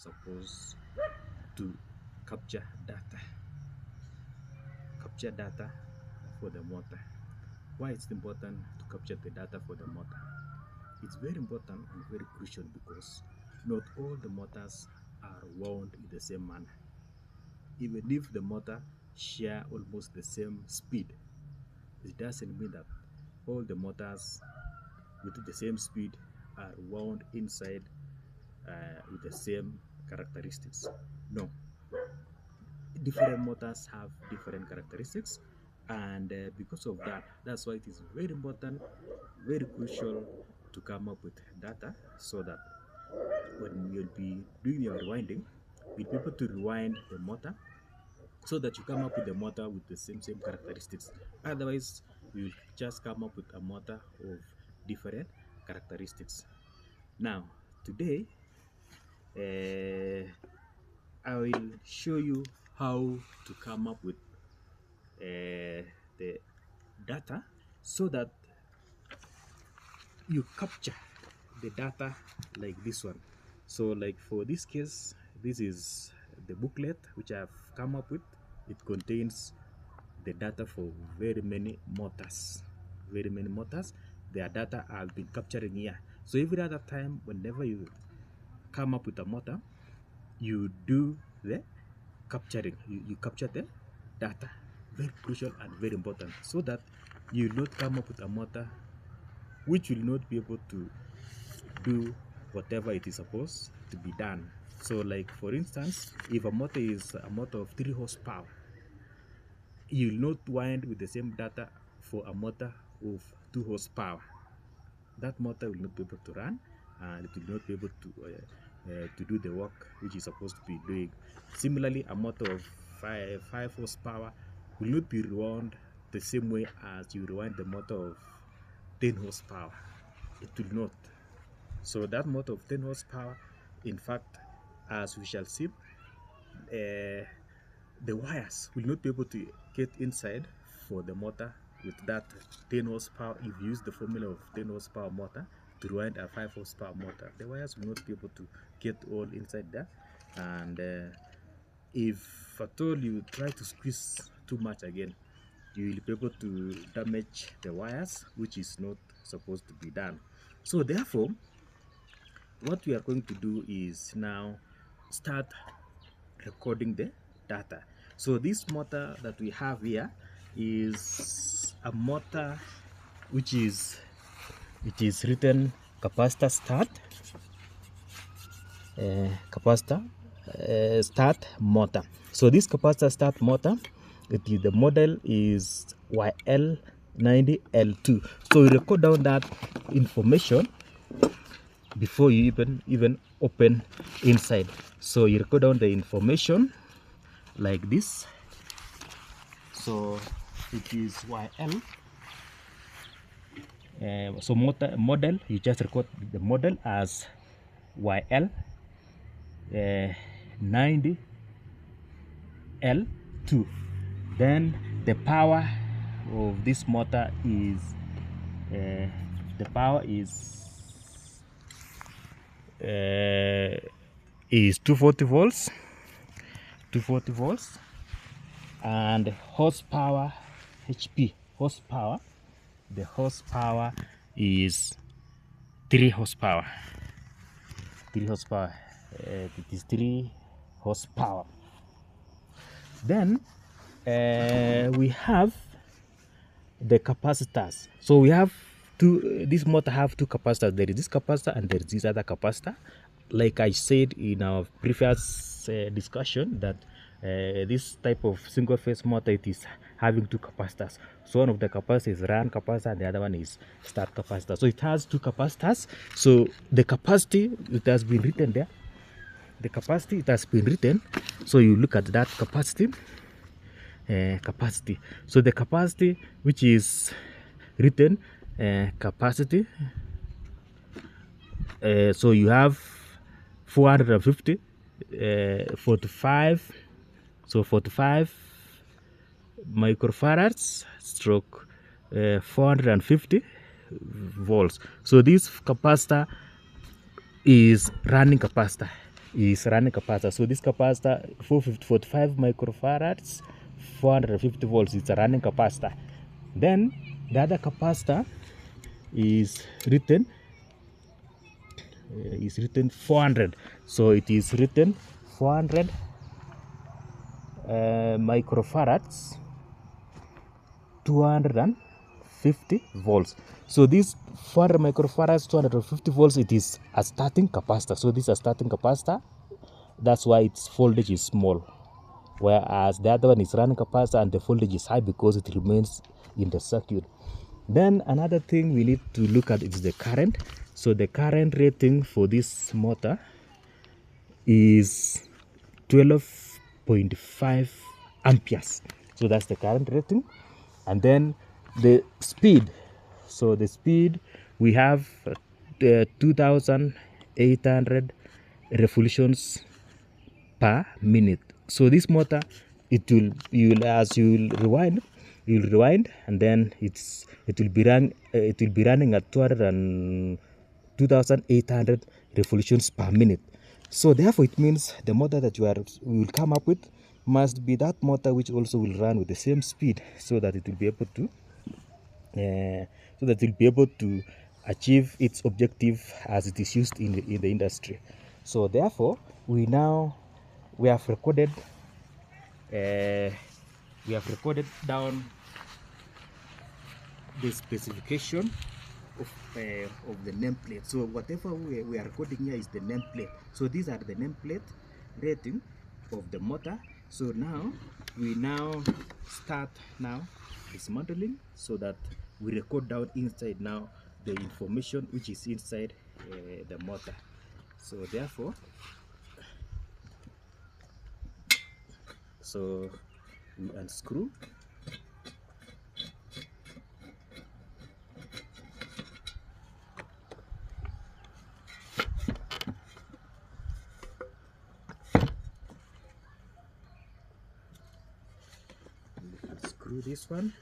supposed to capture data for the motor. Why it's important to capture the data for the motor? It's very important and very crucial because not all the motors are wound in the same manner. Even if the motor share almost the same speed, it doesn't mean that all the motors with the same speed are wound inside with the same characteristics. No, different motors have different characteristics, and because of that, that's why it is very important, very crucial to come up with data so that when you'll be doing your rewinding, you'll be able to rewind the motor so that you come up with a motor with the same characteristics. Otherwise, you will just come up with a motor of different characteristics. Now, today, I will show you how to come up with the data so that you capture the data like this one. So like for this case, this is the booklet which I've come up with. It contains the data for very many motors. Their data I've been capturing here. So every other time, whenever you come up with a motor, you do the capturing. You capture the data. Very crucial and very important, so that you will not come up with a motor which will not be able to do whatever it is supposed to be done. So like for instance, if a motor is a motor of 3 horsepower, you will not wind with the same data for a motor of 2 horsepower. That motor will not be able to run, and it will not be able to do the work which is supposed to be doing. Similarly, a motor of 5 horsepower will not be rewound the same way as you rewind the motor of 10 horsepower. It will not. So that motor of 10 horsepower, in fact, as we shall see, the wires will not be able to get inside for the motor with that 10 horsepower. If you use the formula of 10 horsepower motor to rewind a 5 horsepower motor, the wires will not be able to get all inside there. And if at all you try to squeeze too much again, you will be able to damage the wires, which is not supposed to be done. So therefore, what we are going to do is now start recording the data. So this motor that we have here is a motor which is, it is written capacitor start, start motor. So this capacitor start motor, the model is YL90L2. So you record down that information before you even open inside. So you record down the information like this. So it is YL. So model, you just record the model as YL 90L2. Then the power of this motor is 240 volts, and horsepower, HP horsepower, the horsepower is 3 horsepower. It is 3 horsepower. Then we have the capacitors. So we have this motor have 2 capacitors. There is this capacitor and there is this other capacitor. Like I said in our previous discussion, that this type of single phase motor, it is having 2 capacitors. So one of the capacitors is run capacitor and the other one is start capacitor. So it has 2 capacitors. So the capacity, it has been written there. The capacity, it has been written. So you look at that capacity. So the capacity which is written, capacity, so you have 450, 45, so 45 microfarads stroke 450 volts. So this capacitor is running capacitor. is running capacitor. So this capacitor 445 microfarads, 450 volts, it's a running capacitor. Then the other capacitor is written 400. So it is written 400 microfarads, 250 volts. So this 400 microfarads, 250 volts, it is a starting capacitor. So this is a starting capacitor. That's why its voltage is small. Whereas the other one is running capacitor and the voltage is high because it remains in the circuit. Then another thing we need to look at is the current. So the current rating for this motor is 12.5 amperes. So that's the current rating. And then the speed. So the speed, we have 2,800 revolutions per minute. So this motor, it will, as you rewind, and then it will be running at 2,800 revolutions per minute. So therefore it means the motor that we will come up with must be that motor which also will run with the same speed, so that it will be able to achieve its objective as it is used in the industry. So therefore we have recorded down the specification of the nameplate. So whatever we are recording here is the nameplate. So these are the nameplate rating of the motor. So now we start dismantling, so that we record down inside now the information which is inside the motor. So therefore, so we unscrew. Unscrew this one.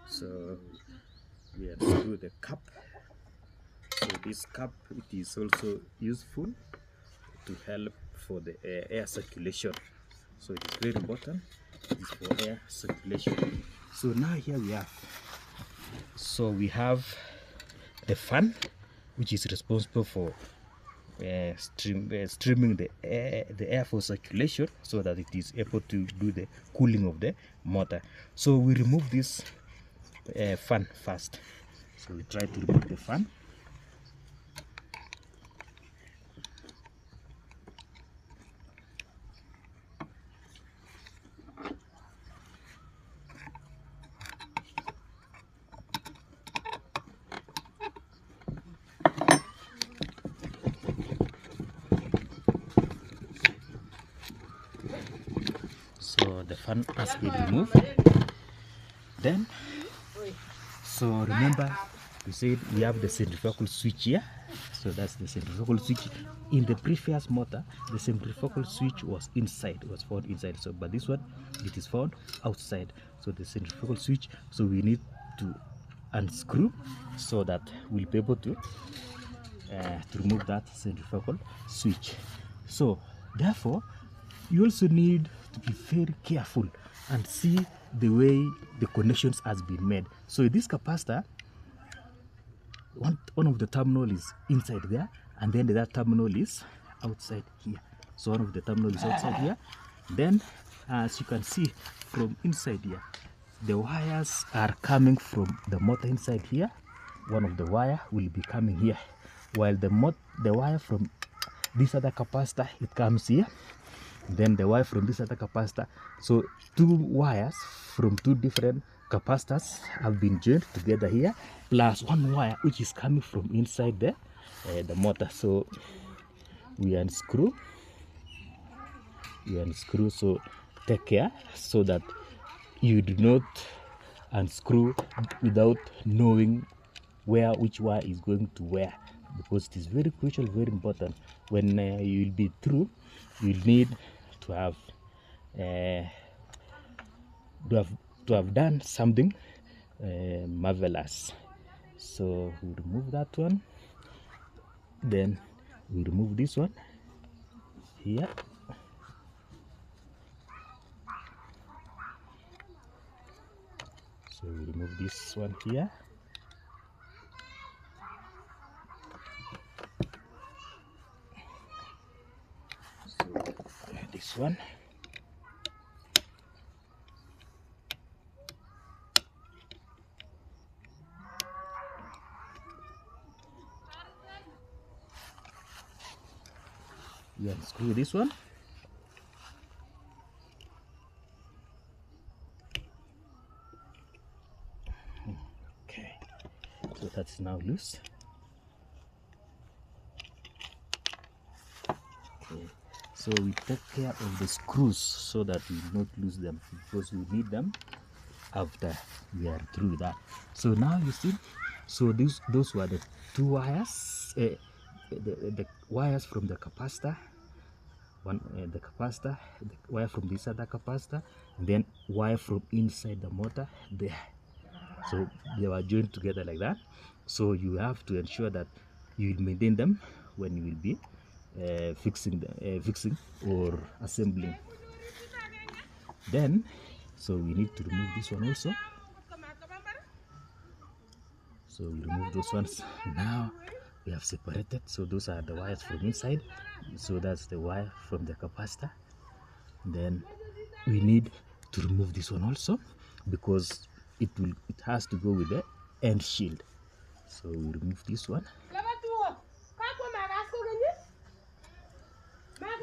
So we unscrew the cap. So this cap, it is also useful to help for the air circulation. So it is very important. It is for air circulation. So now here we have. So we have the fan, which is responsible for streaming the air for circulation, so that it is able to do the cooling of the motor. So we remove this fan first. So we try to remove the fan. So the fan has been removed. Then, so remember we said we have the centrifugal switch here. So that's the centrifugal switch. In the previous motor, the centrifugal switch was found inside. So but this one, it is found outside. So the centrifugal switch, so we need to unscrew, so that we'll be able to remove that centrifugal switch. So therefore you also need to be very careful and see the way the connections has been made. So this capacitor, one of the terminal is inside there, and then the other terminal is outside here. So one of the terminal is outside here. Then as you can see from inside here, the wires are coming from the motor inside here. One of the wire will be coming here, while the wire from this other capacitor, it comes here. Then the wire from this other capacitor. So two wires from two different capacitors have been joined together here, plus one wire which is coming from inside the motor. So we unscrew. So take care, so that you do not unscrew without knowing which wire is going to where, because it is very crucial, very important. When you will be through, you need to have done something marvelous. So we remove that one, then we remove this one here. So we remove this one here. So this one. You unscrew this one. Okay, so that's now loose. Okay, so we take care of the screws so that we not lose them, because we need them after we are through that. So now you see, so those were the two wires, the wires from the capacitor, one the capacitor, the wire from this other capacitor, and then wire from inside the motor there. So they were joined together like that. So you have to ensure that you will maintain them when you will be fixing or assembling. Then, so we need to remove this one also. So we remove those ones. Now we have separated. So those are the wires from inside. So that's the wire from the capacitor. Then we need to remove this one also, because it has to go with the end shield. So we remove this one.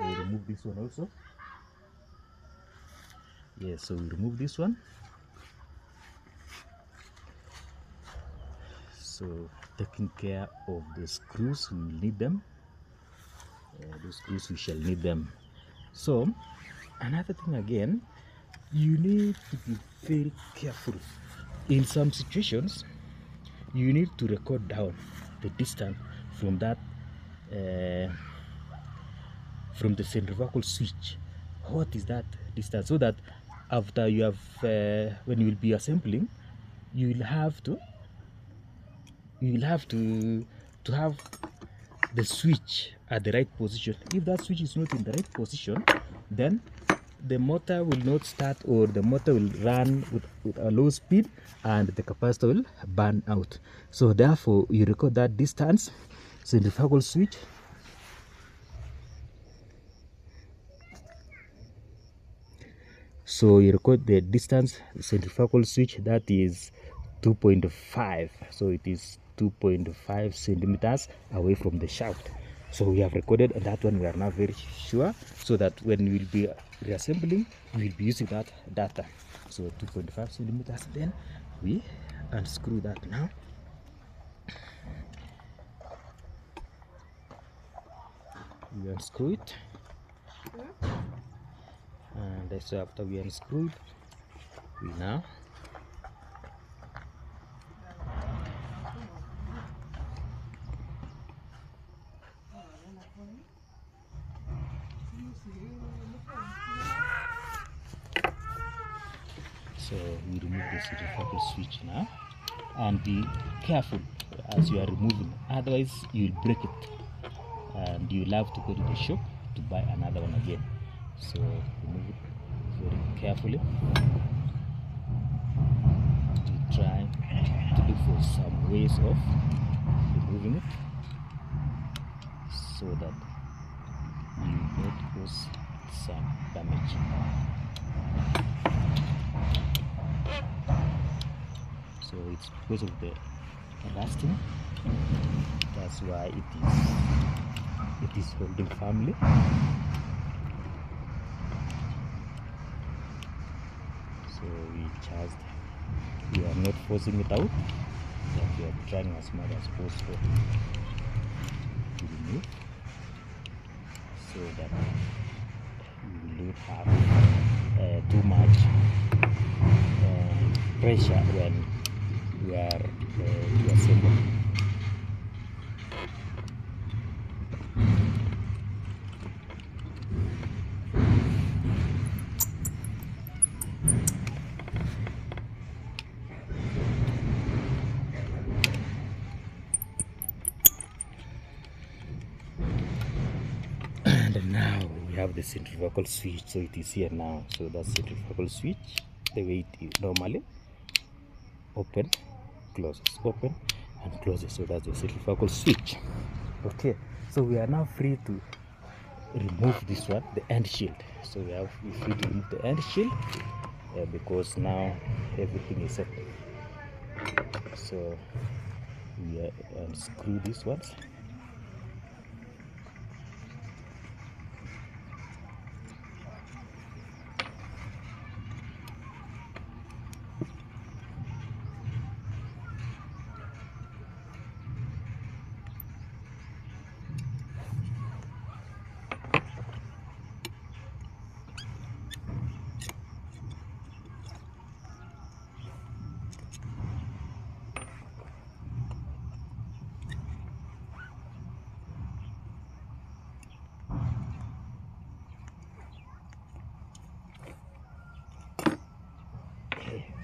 We remove this one also. Yes, so we remove this one. So taking care of the screws, we will need them. The screws, we shall need them. So another thing again, you need to be very careful. In some situations, you need to record down the distance from that from the centrifugal switch. What is that distance? So that after you have when you will be assembling, you will have to have the switch at the right position. If that switch is not in the right position, then the motor will not start, or the motor will run with a low speed, and the capacitor will burn out. So therefore you record that distance, centrifugal switch, so you record the distance centrifugal switch, that is 2.5. so it is 2.5 centimeters away from the shaft. So we have recorded that one. We are now very sure, so that when we will be reassembling, we will be using that data. So 2.5 centimeters. Then we unscrew that now. We unscrew it, and so after we unscrew it, we now so we remove the centrifugal switch now, and be careful as you are removing, otherwise you will break it and you will have to go to the shop to buy another one again. So remove it very carefully. To try to look for some ways of removing it, so that you will not cause some damage. So it's because of the rusting, that's why it is holding firmly. So we are not forcing it out, but we are trying as much as possible to remove, so that we will not have too much pressure when we are assembling. And now we have the centrifugal switch, so it is here now. So that's centrifugal switch, the way it is normally open, closes, open and closes. So that's the centrifugal switch. Okay, so we are now free to remove this one, the end shield. So we're free to remove the end shield because now everything is set. So we unscrew these ones.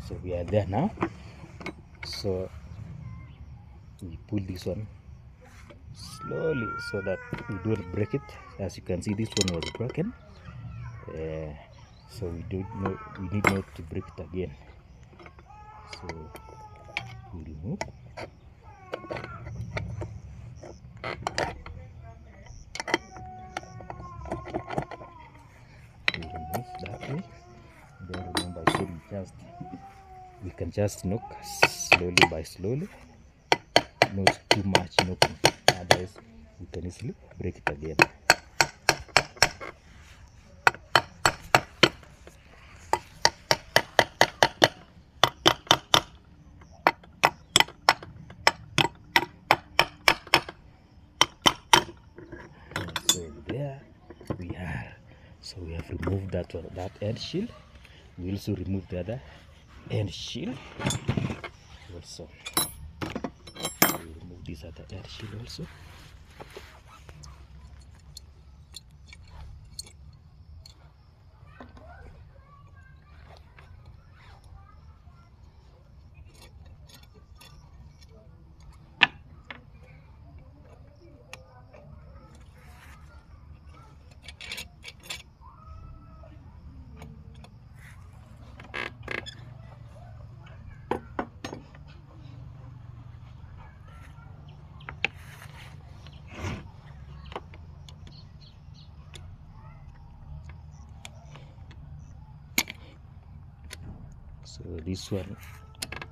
So we are there now. So we pull this one slowly so that we don't break it. As you can see, this one was broken. So we need not to break it again. So we remove. We remove that way. Then remember, I said we can just knock slowly by slowly, not too much knocking, otherwise we can easily break it again. So there we are. So we have removed that end shield. We also remove the other end shield also. We remove this other end shield also. So this one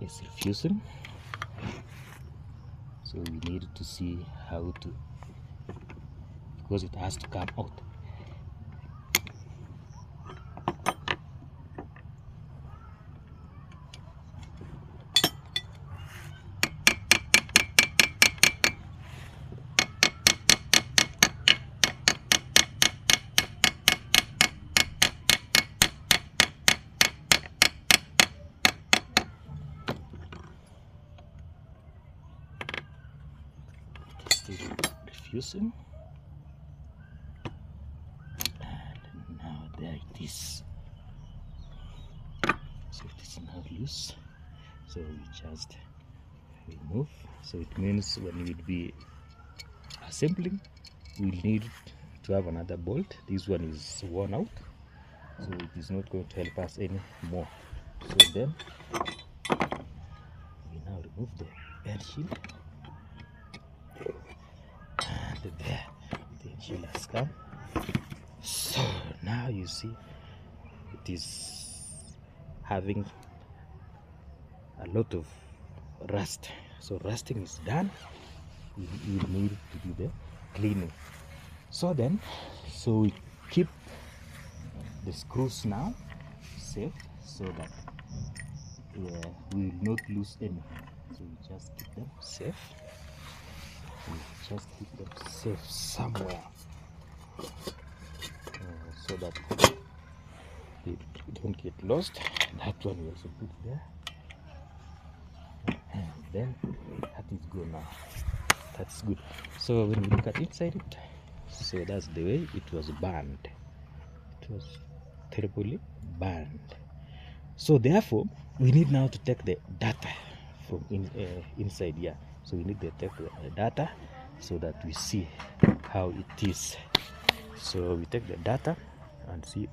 is refusing. So we need to see how to, because it has to come out. Still refusing, and now there it is. So it is now loose, so we just remove. So it means when we will be assembling, we'll need to have another bolt. This one is worn out, so it is not going to help us anymore. So then we now remove the end shield. There, the shield has come. So now you see it is having a lot of rust. So rusting is done. You need to do the cleaning. So we keep the screws now safe so that we will not lose any. So we just keep them safe. We just keep them safe somewhere so that don't get lost. That one we also put there, and then that is good now. That's good. So when we look at inside it, so that's the way it was burned. It was terribly burned. So therefore we need now to take the data from inside here. So we need to take the data so that we see how it is. So we take the data and see